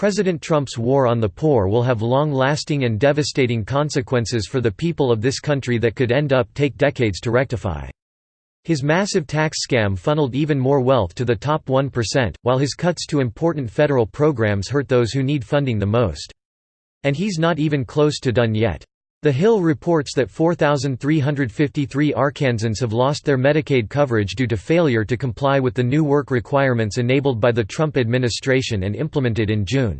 President Trump's war on the poor will have long-lasting and devastating consequences for the people of this country that could end up take decades to rectify. His massive tax scam funneled even more wealth to the top 1%, while his cuts to important federal programs hurt those who need funding the most. And he's not even close to done yet. The Hill reports that 4,353 Arkansans have lost their Medicaid coverage due to failure to comply with the new work requirements enabled by the Trump administration and implemented in June.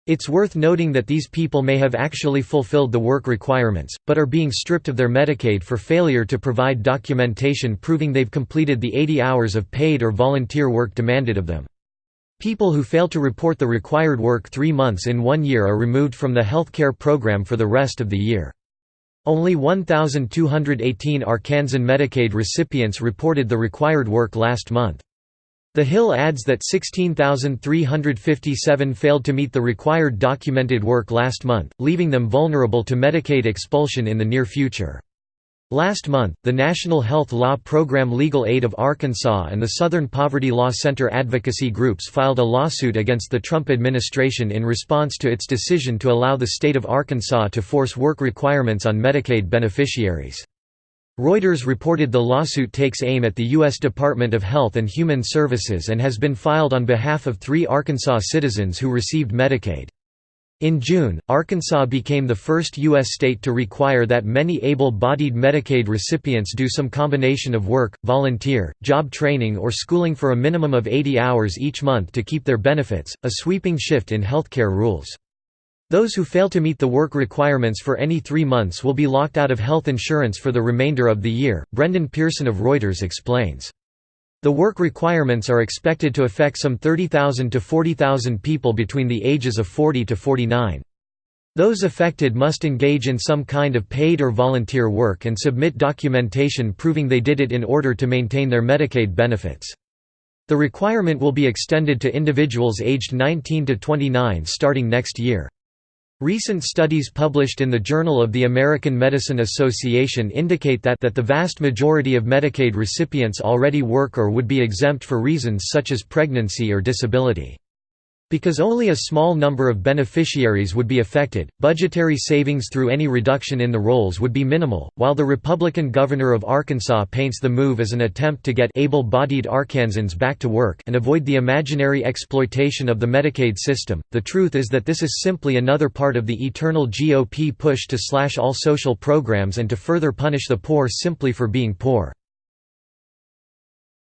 It's worth noting that these people may have actually fulfilled the work requirements, but are being stripped of their Medicaid for failure to provide documentation proving they've completed the 80 hours of paid or volunteer work demanded of them. People who fail to report the required work 3 months in 1 year are removed from the health care program for the rest of the year. Only 1,218 Arkansan Medicaid recipients reported the required work last month. The Hill adds that 16,357 failed to meet the required documented work last month, leaving them vulnerable to Medicaid expulsion in the near future. Last month, the National Health Law Program Legal Aid of Arkansas and the Southern Poverty Law Center advocacy groups filed a lawsuit against the Trump administration in response to its decision to allow the state of Arkansas to force work requirements on Medicaid beneficiaries. Reuters reported the lawsuit takes aim at the U.S. Department of Health and Human Services and has been filed on behalf of 3 Arkansas citizens who received Medicaid. In June, Arkansas became the first U.S. state to require that many able-bodied Medicaid recipients do some combination of work, volunteer, job training or schooling for a minimum of 80 hours each month to keep their benefits, a sweeping shift in healthcare rules. Those who fail to meet the work requirements for any 3 months will be locked out of health insurance for the remainder of the year, Brendan Pearson of Reuters explains. The work requirements are expected to affect some 30,000 to 40,000 people between the ages of 40 to 49. Those affected must engage in some kind of paid or volunteer work and submit documentation proving they did it in order to maintain their Medicaid benefits. The requirement will be extended to individuals aged 19 to 29 starting next year. Recent studies published in the Journal of the American Medicine Association indicate that the vast majority of Medicaid recipients already work or would be exempt for reasons such as pregnancy or disability. Because only a small number of beneficiaries would be affected, budgetary savings through any reduction in the rolls would be minimal. While the Republican governor of Arkansas paints the move as an attempt to get able-bodied Arkansans back to work and avoid the imaginary exploitation of the Medicaid system, the truth is that this is simply another part of the eternal GOP push to slash all social programs and to further punish the poor simply for being poor.